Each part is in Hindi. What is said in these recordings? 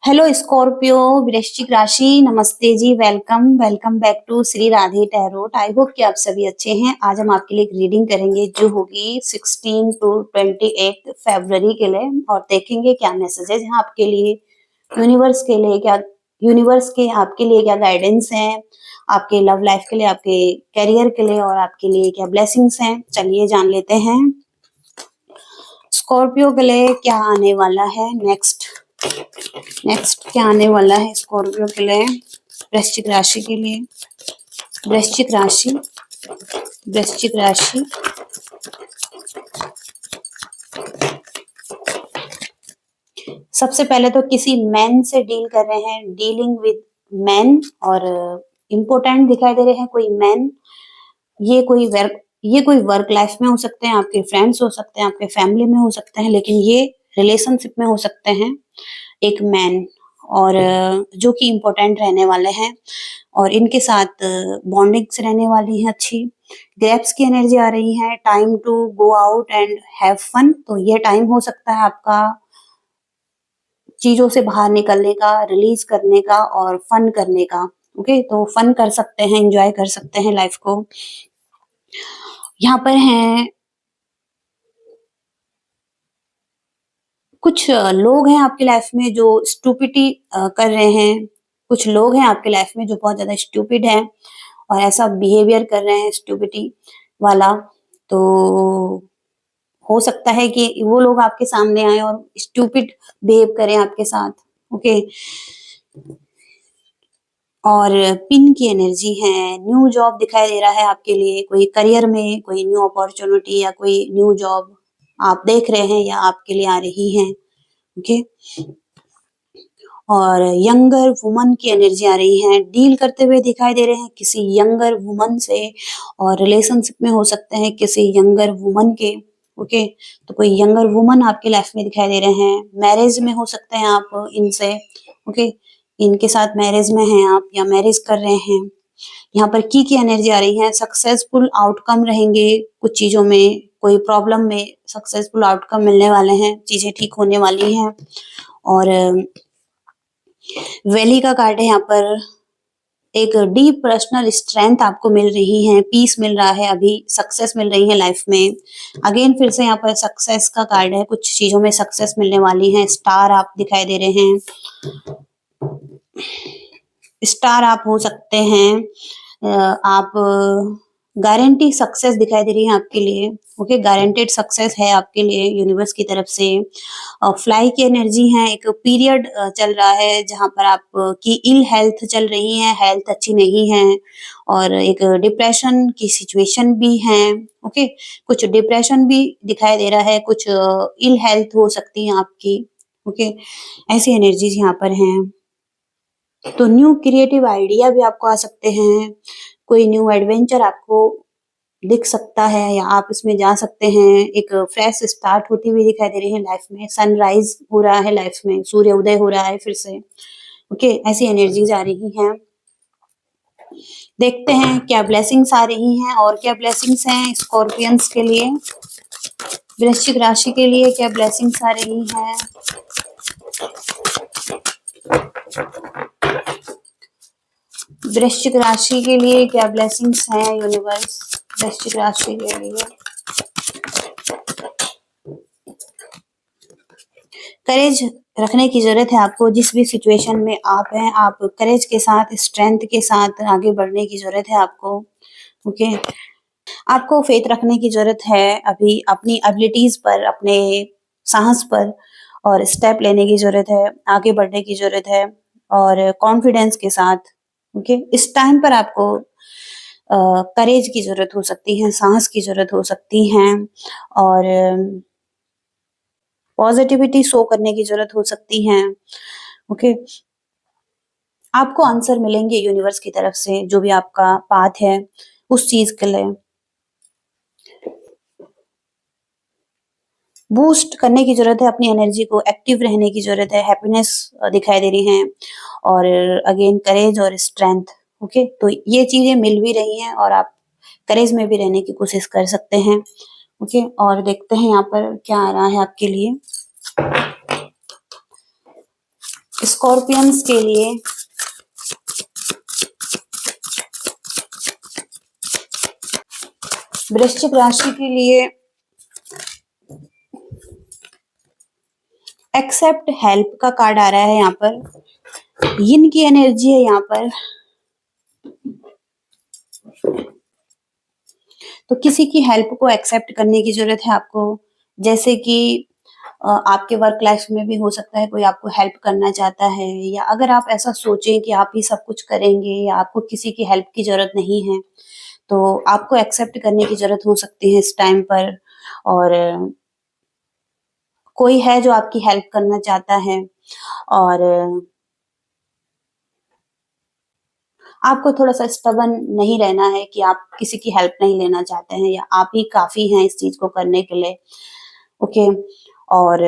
हेलो स्कॉर्पियो, वृश्चिक राशि। नमस्ते जी, welcome welcome back to Shri Radhe tarot. I hope कि आप सभी अच्छे हैं। आज हम आपके लिए एक रीडिंग करेंगे जो होगी 16 टू 28 फरवरी के लिए, और देखेंगे क्या मैसेजेस हैं आपके लिए, यूनिवर्स के लिए क्या, यूनिवर्स के आपके लिए क्या गाइडेंस है, आपके लव लाइफ के लिए, आपके करियर के लिए, और आपके लिए क्या ब्लेसिंग्स हैं। चलिए जान लेते हैं स्कॉर्पियो के लिए क्या आने वाला है। नेक्स्ट क्या आने वाला है स्कॉर्पियो के लिए, वृश्चिक राशि के लिए। वृश्चिक राशि, वृश्चिक राशि। सबसे पहले तो किसी मैन से डील कर रहे हैं, डीलिंग विद मैन, और इम्पोर्टेंट दिखाई दे रहे हैं कोई मैन। ये कोई वर्क लाइफ में हो सकते हैं, आपके फ्रेंड्स हो सकते हैं, आपके फैमिली में हो सकते हैं, लेकिन ये रिलेशनशिप में हो सकते हैं एक मैन, और जो कि इम्पोर्टेंट रहने वाले हैं, और इनके साथ बॉन्डिंग्स रहने वाली है अच्छी। ग्रेप्स की एनर्जी आ रही है, time to go out and have fun. तो ये टाइम हो सकता है आपका चीजों से बाहर निकलने का, रिलीज करने का और फन करने का। ओके, तो फन कर सकते हैं, एंजॉय कर सकते हैं लाइफ को। यहाँ पर हैं कुछ लोग हैं आपकी लाइफ में जो स्टूपिटी कर रहे हैं। कुछ लोग हैं आपकी लाइफ में जो बहुत ज्यादा स्टूपिड हैं और ऐसा बिहेवियर कर रहे हैं स्टूपिटी वाला। तो हो सकता है कि वो लोग आपके सामने आए और स्टूपिड बिहेव करें आपके साथ। ओके, और पिन की एनर्जी है, न्यू जॉब दिखाई दे रहा है आपके लिए, कोई करियर में कोई न्यू अपॉर्चुनिटी या कोई न्यू जॉब आप देख रहे हैं या आपके लिए आ रही है। ओके, और यंगर वुमन की एनर्जी आ रही है, डील करते हुए दिखाई दे रहे हैं किसी यंगर वुमन से, और रिलेशनशिप में हो सकते हैं किसी यंगर वुमन के। ओके, तो कोई यंगर वुमन आपके लाइफ में दिखाई दे रहे हैं, मैरिज में हो सकते हैं आप इनसे। ओके, इनके साथ मैरिज में हैं आप या मैरिज कर रहे हैं। यहाँ पर की एनर्जी आ रही है, सक्सेसफुल आउटकम रहेंगे कुछ चीजों में, कोई प्रॉब्लम में सक्सेसफुल आउटकम मिलने वाले हैं, चीजें ठीक होने वाली हैं। और वैली का कार्ड है यहाँ पर, एक डीप पर्सनल स्ट्रेंथ आपको मिल रही है, पीस मिल रहा है, अभी सक्सेस मिल रही है लाइफ में। अगेन फिर से यहाँ पर सक्सेस का कार्ड है, कुछ चीजों में सक्सेस मिलने वाली है। स्टार आप दिखाई दे रहे हैं, स्टार आप हो सकते हैं। आप गारंटी सक्सेस दिखाई दे रही है आपके लिए। ओके, गारंटेड सक्सेस है आपके लिए यूनिवर्स की तरफ से। फ्लाई की एनर्जी है, एक पीरियड चल रहा है जहां पर आप की इल हेल्थ चल रही है, हेल्थ अच्छी नहीं है, और एक डिप्रेशन की सिचुएशन भी है। ओके, कुछ डिप्रेशन भी दिखाई दे रहा है, कुछ इल हेल्थ हो सकती है आपकी। ओके, ऐसी एनर्जीज यहाँ पर हैं। तो न्यू क्रिएटिव आइडिया भी आपको आ सकते हैं, कोई न्यू एडवेंचर आपको दिख सकता है या आप इसमें जा सकते हैं। एक फ्रेश स्टार्ट होती हुई दिखाई दे रही है लाइफ में, सनराइज हो रहा है लाइफ में, सूर्य उदय हो रहा है फिर से। ओके, ऐसी एनर्जीज आ रही हैं। देखते हैं क्या ब्लेसिंग्स आ रही हैं और क्या ब्लेसिंग्स हैं स्कॉर्पियंस के लिए, वृश्चिक राशि के लिए क्या ब्लेसिंग्स आ रही हैं। वृश्चिक राशि के लिए क्या ब्लेसिंग्स हैं यूनिवर्स, वृश्चिक राशि के लिए। करेज रखने की जरूरत है आपको, जिस भी सिचुएशन में आप हैं, आप करेज के साथ, स्ट्रेंथ के साथ आगे बढ़ने की जरूरत है आपको। ओके, आपको फेथ रखने की जरूरत है अभी अपनी एबिलिटीज पर, अपने साहस पर, और स्टेप लेने की जरूरत है, आगे बढ़ने की जरूरत है, और कॉन्फिडेंस के साथ। ओके, इस टाइम पर आपको करेज की जरूरत हो सकती है, साहस की जरूरत हो सकती है, और पॉजिटिविटी शो करने की जरूरत हो सकती है। ओके, आपको आंसर मिलेंगे यूनिवर्स की तरफ से, जो भी आपका पाथ है उस चीज के लिए। बूस्ट करने की जरूरत है अपनी एनर्जी को, एक्टिव रहने की जरूरत है, हैप्पीनेस दिखाई दे रही है, और अगेन करेज और स्ट्रेंथ। ओके, तो ये चीजें मिल भी रही हैं और आप करेज में भी रहने की कोशिश कर सकते हैं। ओके, और देखते हैं यहाँ पर क्या आ रहा है आपके लिए स्कॉर्पियंस के लिए वृश्चिक राशि के लिए एक्सेप्ट हेल्प का कार्ड आ रहा है यहाँ पर। यिन की एनर्जी है यहाँ पर। तो किसी की हेल्प को एक्सेप्ट करने की जरूरत है आपको। जैसे कि आपके वर्क लाइफ में भी हो सकता है कोई आपको हेल्प करना चाहता है, या अगर आप ऐसा सोचें कि आप ही सब कुछ करेंगे या आपको किसी की हेल्प की जरूरत नहीं है, तो आपको एक्सेप्ट करने की जरूरत हो सकती है इस टाइम पर। और कोई है जो आपकी हेल्प करना चाहता है, और आपको थोड़ा-सा स्टबर्न नहीं रहना है कि आप किसी की हेल्प नहीं लेना चाहते हैं, या आप ही काफ़ी हैं इस चीज़ को करने के लिए, ओके। और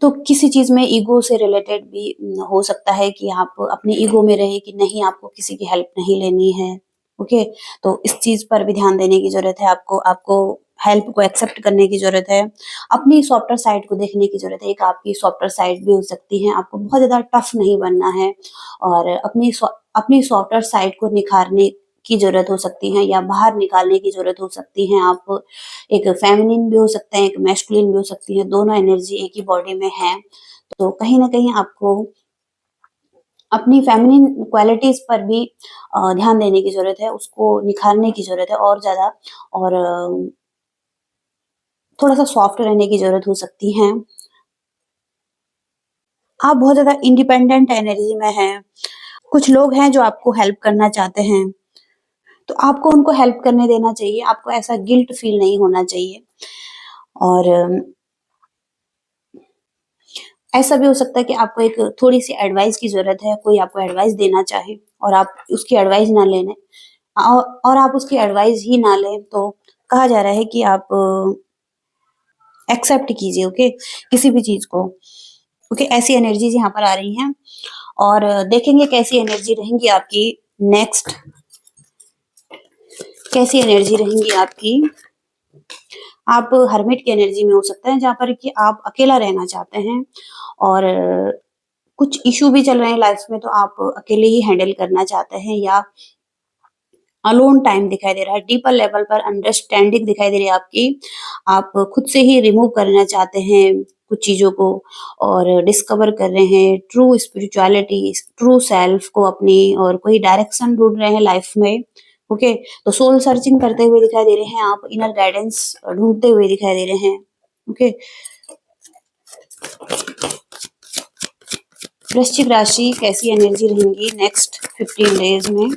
तो किसी चीज़ में ईगो से रिलेटेड भी हो सकता है कि आप अपनी ईगो में रहे कि नहीं, आपको किसी की हेल्प नहीं लेनी है, ओके। तो इस चीज़ पर भी ध्यान देने की ज़रूरत है आपको। आपको हेल्प को एक्सेप्ट करने की ज़रूरत है। अपनी सॉफ्टर साइड को देखने की ज़रूरत है। एक आपकी सॉफ्टर साइड भी हो सकती है। आपको बहुत ज़्यादा टफ नहीं बनना है, और अपनी सॉफ्टर साइड को निखारने की ज़रूरत हो सकती है, या बाहर निकालने की ज़रूरत हो सकती है। आप एक फेमिनिन भी हो सकते हैं, एक मैस्कुलिन भी हो सकती है, दोनों एनर्जी एक ही बॉडी में है। तो कहीं न कहीं आपको अपनी फेमिनिन क्वालिटीज़ पर भी ध्यान देने की ज़रूरत है, उसको निखारने की ज़रूरत है और ज़्यादा, और थोड़ा-सा सॉफ्ट रहने की ज़रूरत हो सकती है। आप बहुत ज़्यादा इंडिपेंडेंट एनर्जी में हैं। कुछ लोग हैं जो आपको हेल्प करना चाहते हैं, तो आपको उनको हेल्प करने देना चाहिए। आपको ऐसा गिल्ट फील नहीं होना चाहिए। और ऐसा भी हो सकता है कि आपको एक थोड़ी-सी एडवाइस की ज़रूरत है, कोई आपको एडवाइस देना चाहे और आप उसकी एडवाइस ना लेने और आप उसकी एडवाइस ही ना लें, तो कहा जा रहा है कि आप एक्सेप्ट कीजिए, ओके, किसी भी चीज़ को। ओके, ऐसी एनर्जीज़ यहाँ पर आ रही हैं, और देखेंगे कैसी एनर्जी रहेंगी आपकी नेक्स्ट, कैसी एनर्जी रहेंगी आपकी। आप हर्मिट की एनर्जी में हो सकते हैं, जहाँ पर कि आप अकेला रहना चाहते हैं, और कुछ इश्यू भी चल रहे हैं लाइफ में, तो आप अकेले ही हैंडल करना चाहते हैं, या अलोन टाइम दिखाई दे रहा है। डीपर लेवल पर अंडरस्टैंडिंग दिखाई दे रही है आपकी। आप खुद से ही रिमूव करना चाहते हैं कुछ चीज़ों को, और डिस्कवर कर रहे हैं ट्रू स्पिरिचुअलिटी, ट्रू सेल्फ को अपनी, और कोई डायरेक्शन ढूँढ रहे हैं लाइफ में, ओके। तो सोल सर्चिंग करते हुए दिखाई दे रहे हैं आप, इनर गाइडेंस ढूँढते हुए दिखाई दे रहे हैं, ओके। वृश्चिक राशि कैसी एनर्जी रहेंगी नेक्स्ट 15 डेज में।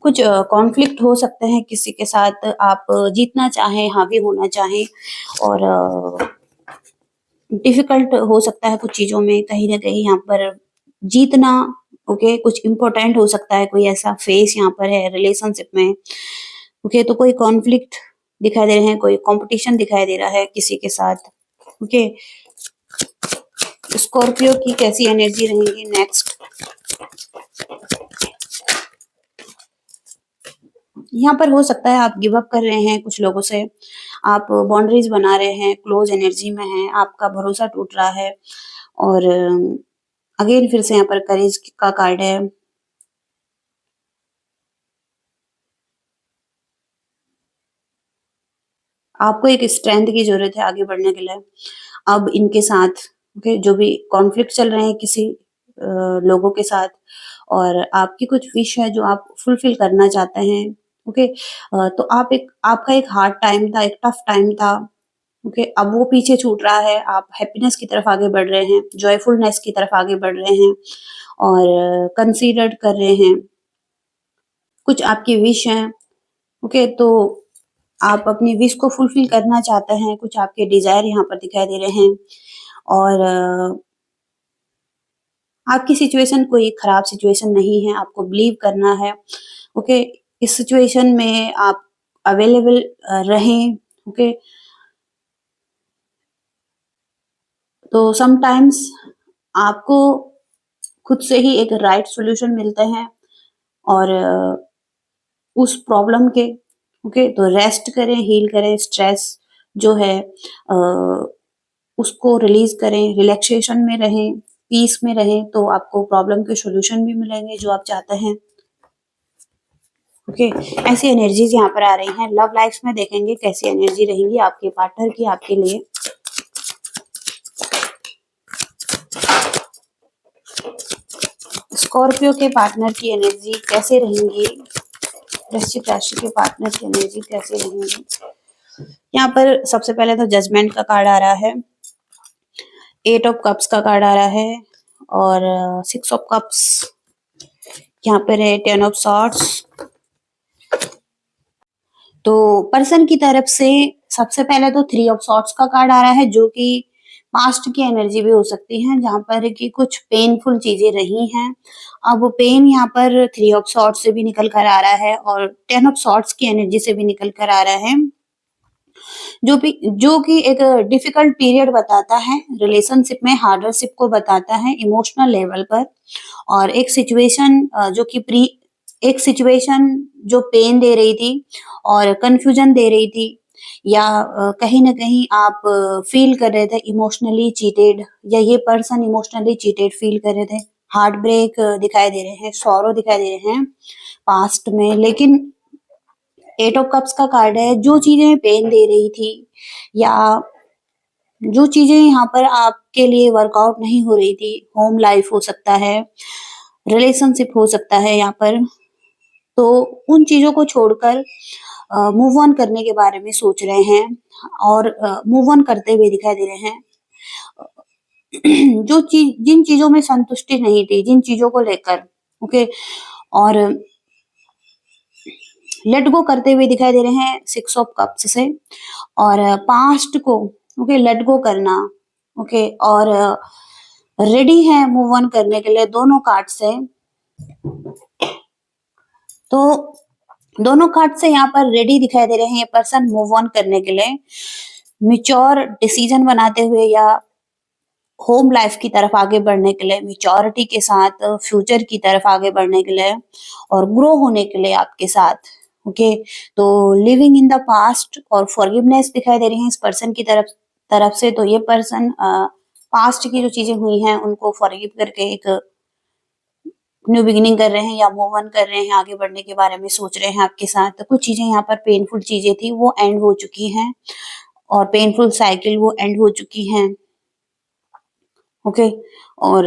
कुछ कॉन्फ्लिक्ट हो सकते हैं किसी के साथ, आप जीतना चाहें, हावी होना चाहें, और डिफिकल्ट हो सकता है कुछ चीज़ों में कहीं न कहीं यहाँ पर जीतना, ओके। कुछ इम्पोर्टेंट हो सकता है, कोई ऐसा फेस यहाँ पर है रिलेशनशिप में, ओके। तो कोई कॉन्फ्लिक्ट दिखाई दे रहे हैं, कोई कॉम्पिटिशन दिखाई दे रहा है किसी के साथ, ओके। स्कॉर्पियो की कैसी एनर्जी रहेंगी नेक्स्ट। यहाँ पर हो सकता है आप गिव अप कर रहे हैं कुछ लोगों से, आप बाउंड्रीज बना रहे हैं, क्लोज एनर्जी में हैं, आपका भरोसा टूट रहा है, और अगेन फिर से यहाँ पर करेज का कार्ड है। आपको एक स्ट्रेंथ की ज़रूरत है आगे बढ़ने के लिए। अब इनके साथ, ओके, जो भी कॉन्फ्लिक्ट चल रहे हैं किसी लोगों के साथ, और आपकी कुछ विश है जो आप फुलफिल करना चाहते हैं, ओके। तो आपका एक हार्ड टाइम था, एक टफ टाइम था, ओके। अब वो पीछे छूट रहा है, आप हैप्पीनेस की तरफ आगे बढ़ रहे हैं, जॉयफुलनेस की तरफ आगे बढ़ रहे हैं, और कंसीडर्ड कर रहे हैं। कुछ आपकी विश हैं, ओके। तो आप अपनी विश को फुलफिल करना चाहते हैं, कुछ आपके डिज़ायर यहाँ पर दिखाई दे रहे हैं, और आपकी सिचुएशन कोई खराब सिचुएशन नहीं है, आपको बिलीव करना है, ओके। इस सिचुएशन में आप अवेलेबल रहें, ओके। तो समटाइम्स आपको खुद से ही एक राइट सॉल्यूशन मिलते हैं, और उस प्रॉब्लम के, ओके। तो रेस्ट करें, हील करें, स्ट्रेस जो है उसको रिलीज करें, रिलैक्सेशन में रहें, पीस में रहें, तो आपको प्रॉब्लम के सॉल्यूशन भी मिलेंगे जो आप चाहते हैं। ओके, ऐसी एनर्जीज यहाँ पर आ रही हैं। लव लाइफ में देखेंगे कैसी एनर्जी रहेंगी आपके पार्टनर की आपके लिए। स्कॉर्पियो के पार्टनर की एनर्जी कैसे रहेंगी, वृश्चिक राशि के पार्टनर की एनर्जी कैसे रहेंगी। यहाँ पर सबसे पहले तो जजमेंट का कार्ड आ रहा है, 8 ऑफ कप्स का कार्ड आ रहा है और 6 ऑफ कप्स, यहाँ पर है 10 ऑफ सॉर्ड्स। तो पर्सन की तरफ से सबसे पहले तो 3 ऑफ सॉर्ड्स का कार्ड आ रहा है, जो कि पास्ट की एनर्जी भी हो सकती है, जहां पर कि कुछ पेनफुल चीजें रही हैं। अब पेन यहाँ पर 3 ऑफ सॉर्ड्स से भी निकल कर आ रहा है और 10 ऑफ सॉर्ड्स की एनर्जी से भी निकल कर आ रहा है, जो कि एक डिफिकल्ट पीरियड बताता है, रिलेशनशिप में हार्डरशिप को बताता है इमोशनल लेवल पर। और एक सिचुएशन जो पेन दे रही थी और कंफ्यूजन दे रही थी, या कहीं ना कहीं आप फील कर रहे थे इमोशनली चीटेड, या ये पर्सन इमोशनली चीटेड फील कर रहे थे। हार्ट ब्रेक दिखाई दे रहे हैं, सॉरो दिखाई दे रहे हैं पास्ट में। लेकिन 8 ऑफ कप्स का कार्ड है, जो चीजें पेन दे रही थी या जो चीजें यहाँ पर आपके लिए वर्कआउट नहीं हो रही थी, होम लाइफ हो सकता है, रिलेशनशिप हो सकता है यहाँ पर, तो उन चीजों को छोड़कर मूव ऑन करने के बारे में सोच रहे हैं और मूव ऑन करते हुए दिखाई दे रहे हैं। जिन चीजों में संतुष्टि नहीं थी, जिन चीजों को लेकर, ओके, और लेट गो करते हुए दिखाई दे रहे हैं 6 ऑफ कप्स से। और पास्ट को ओके लेट गो करना, ओके, और रेडी है मूव ऑन करने के लिए दोनों कार्ड से। तो दोनों कार्ड से यहाँ पर रेडी दिखाई दे रहे हैं ये पर्सन मूव ऑन करने के लिए, मिच्योर डिसीजन बनाते हुए या होम लाइफ की तरफ आगे बढ़ने के लिए, मिच्योरिटी के साथ फ्यूचर की तरफ आगे बढ़ने के लिए और ग्रो होने के लिए आपके साथ। ओके, तो लिविंग इन द पास्ट और फॉरगिवनेस दिखाई दे रही है इस पर्सन की तरफ से। तो ये पर्सन पास्ट की जो चीजें हुई हैं उनको फॉरगिव करके एक न्यू बिगिनिंग कर रहे हैं या मूव ऑन कर रहे हैं, आगे बढ़ने के बारे में सोच रहे हैं आपके साथ। तो कुछ चीजें यहाँ पर पेनफुल चीजें थी वो एंड हो चुकी हैं और पेनफुल साइकिल वो एंड हो चुकी हैं। ओके, और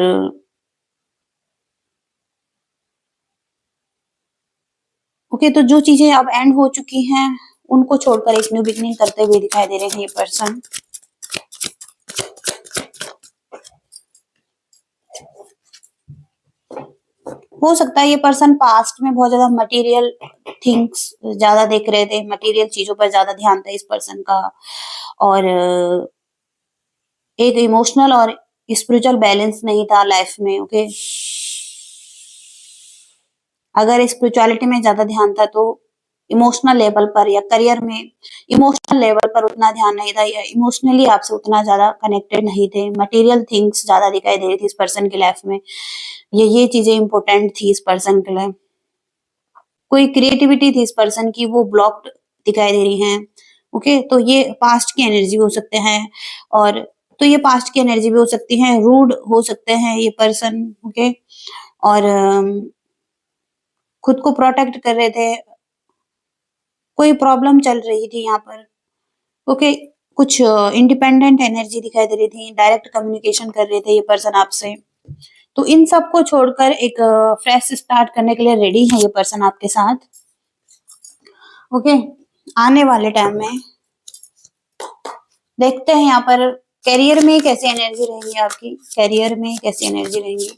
ओके, तो जो चीजें अब एंड हो चुकी हैं उनको छोड़कर एक न्यू बिगिनिंग करते हुए दिखाई दे रहे हैं ये पर्सन। हो सकता है ये पर्सन पास्ट में बहुत ज्यादा मटेरियल थिंग्स ज्यादा देख रहे थे, मटेरियल चीजों पर ज्यादा ध्यान था इस पर्सन का, और एक इमोशनल और स्पिरिचुअल बैलेंस नहीं था लाइफ में। ओके, अगर स्पिरिचुअलिटी में ज्यादा ध्यान था तो इमोशनल लेवल पर या करियर में इमोशनल लेवल पर उतना ध्यान नहीं था, या इमोशनली आपसे उतना ज्यादा कनेक्टेड नहीं थे, मटेरियल थिंग्स ज्यादा दिखाई दे रही थी इस पर्सन की लाइफ में, ये चीजें इंपॉर्टेंट थी इस पर्सन के लिए। कोई क्रिएटिविटी थी इस पर्सन की वो ब्लॉक्ड दिखाई दे रही हैं। ओके, तो ये पास्ट की एनर्जी हो सकते हैं, और तो ये पास्ट की एनर्जी भी हो सकती है, रूड हो सकते हैं ये पर्सन। ओके, और खुद को प्रोटेक्ट कर रहे थे, कोई प्रॉब्लम चल रही थी यहाँ पर। ओके, कुछ इंडिपेंडेंट एनर्जी दिखाई दे रही थी, डायरेक्ट कम्युनिकेशन कर रहे थे ये पर्सन आपसे। तो इन सब को छोड़कर एक फ्रेश स्टार्ट करने के लिए रेडी है ये पर्सन आपके साथ। ओके, आने वाले टाइम में देखते हैं यहाँ पर करियर में कैसी एनर्जी रहेंगी आपकी, करियर में कैसी एनर्जी रहेंगी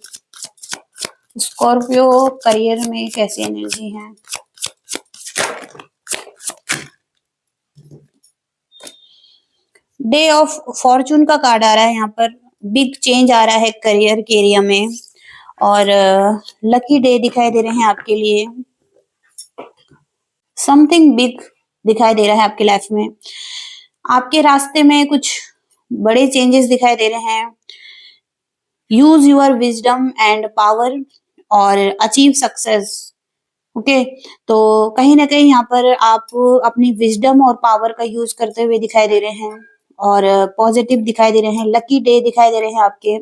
स्कॉर्पियो, करियर में कैसी एनर्जी है। डे ऑफ फॉर्चून का कार्ड आ रहा है यहाँ पर, बिग चेंज आ रहा है करियर के एरिया में, और लकी डे दिखाई दे रहे हैं आपके लिए, समथिंग बिग दिखाई दे रहा है आपकी लाइफ में। आपके रास्ते में कुछ बड़े चेंजेस दिखाई दे रहे हैं। Use your wisdom and power और अचीव सक्सेस। ओके, तो कहीं ना कहीं यहाँ पर आप अपनी विजडम और पावर का यूज करते हुए दिखाई दे रहे हैं, और पॉजिटिव दिखाई दे रहे हैं, लकी डे दिखाई दे रहे हैं आपके।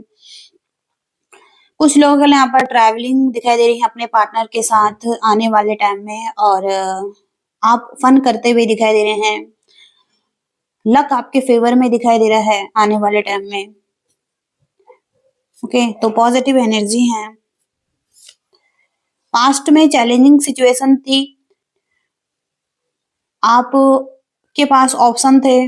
कुछ लोगों के लिए यहाँ पर ट्रैवलिंग दिखाई दे रही है अपने पार्टनर के साथ आने वाले टाइम में, और आप फन करते हुए दिखाई दे रहे हैं। लक आपके फेवर में दिखाई दे रहा है आने वाले टाइम में। ओके, तो पॉजिटिव एनर्जी है। पास्ट में चैलेंजिंग सिचुएशन थी, आप के पास ऑप्शन थे,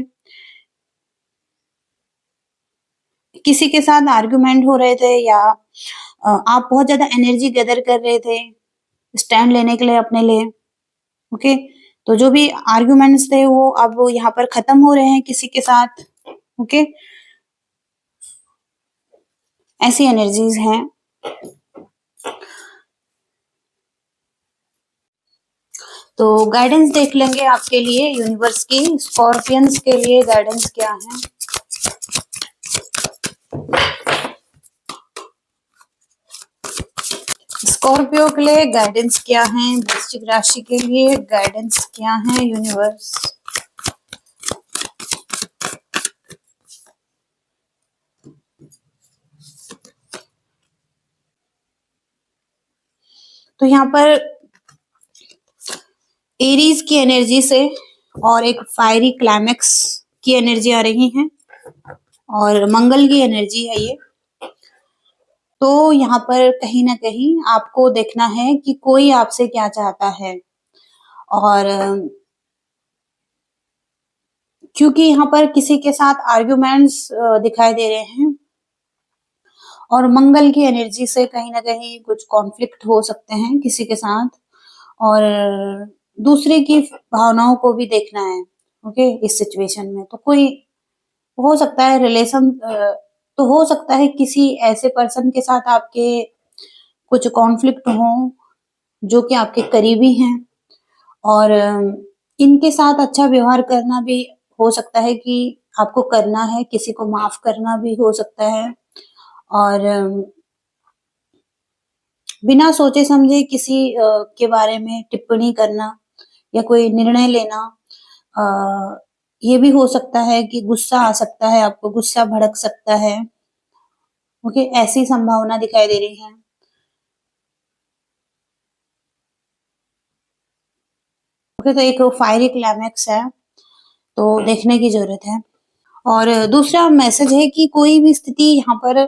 किसी के साथ आर्गुमेंट हो रहे थे, या आप बहुत ज्यादा एनर्जी गैदर कर रहे थे स्टैंड लेने के लिए अपने लिए। ओके, तो जो भी आर्गुमेंट्स थे वो अब यहाँ पर खत्म हो रहे हैं किसी के साथ। ओके, ऐसी एनर्जीज हैं। तो गाइडेंस देख लेंगे आपके लिए यूनिवर्स की, स्कॉर्पियंस के लिए गाइडेंस क्या है। स्कॉर्पियो के लिए गाइडेंस क्या है, वृश्चिक राशि के लिए गाइडेंस क्या है यूनिवर्स। तो यहाँ पर एरीज की एनर्जी से और एक फायरी क्लाइमेक्स की एनर्जी आ रही है, और मंगल की एनर्जी है ये। तो यहाँ पर कहीं ना कहीं आपको देखना है कि कोई आपसे क्या चाहता है, और क्योंकि यहाँ पर किसी के साथ आर्ग्यूमेंट्स दिखाई दे रहे हैं, और मंगल की एनर्जी से कहीं ना कहीं कुछ कॉन्फ्लिक्ट हो सकते हैं किसी के साथ, और दूसरे की भावनाओं को भी देखना है। ओके, इस सिचुएशन में तो कोई हो सकता है रिलेशन, तो हो सकता है किसी ऐसे पर्सन के साथ आपके कुछ कॉन्फ्लिक्ट हो जो कि आपके करीबी हैं, और इनके साथ अच्छा व्यवहार करना भी हो सकता है कि आपको करना है, किसी को माफ करना भी हो सकता है, और बिना सोचे समझे किसी के बारे में टिप्पणी करना या कोई निर्णय लेना, ये भी हो सकता है कि गुस्सा आ सकता है, आपको गुस्सा भड़क सकता है। ओके, ऐसी संभावना दिखाई दे रही है। ओके, तो एक फायरी क्लाइमेक्स है, तो देखने की जरूरत है। और दूसरा मैसेज है कि कोई भी स्थिति यहाँ पर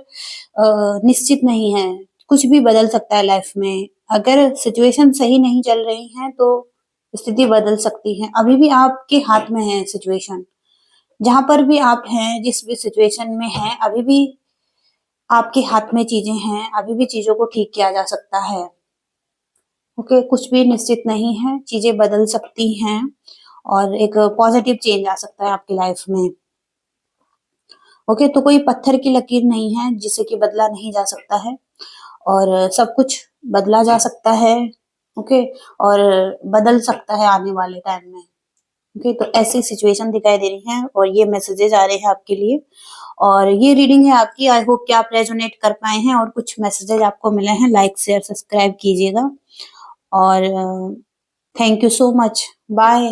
निश्चित नहीं है, कुछ भी बदल सकता है लाइफ में। अगर सिचुएशन सही नहीं चल रही है तो स्थिति बदल सकती है। अभी भी आपके हाथ में है सिचुएशन, जहां पर भी आप हैं, जिस भी सिचुएशन में हैं, अभी भी आपके हाथ में चीजें हैं, अभी भी चीजों को ठीक किया जा सकता है। ओके, कुछ भी निश्चित नहीं है, चीजें बदल सकती हैं, और एक पॉजिटिव चेंज आ सकता है आपकी लाइफ में। ओके, तो कोई पत्थर की लकीर नहीं है जिसे कि बदला नहीं जा सकता है, और सब कुछ बदला जा सकता है। ओके, और बदल सकता है आने वाले टाइम में। ओके, तो ऐसी सिचुएशन दिखाई दे रही है, और ये मैसेजेस आ रहे हैं आपके लिए, और ये रीडिंग है आपकी। आई होप कि आप रेजोनेट कर पाए हैं और कुछ मैसेजेस आपको मिले हैं। लाइक शेयर सब्सक्राइब कीजिएगा, और thank you so much. Bye.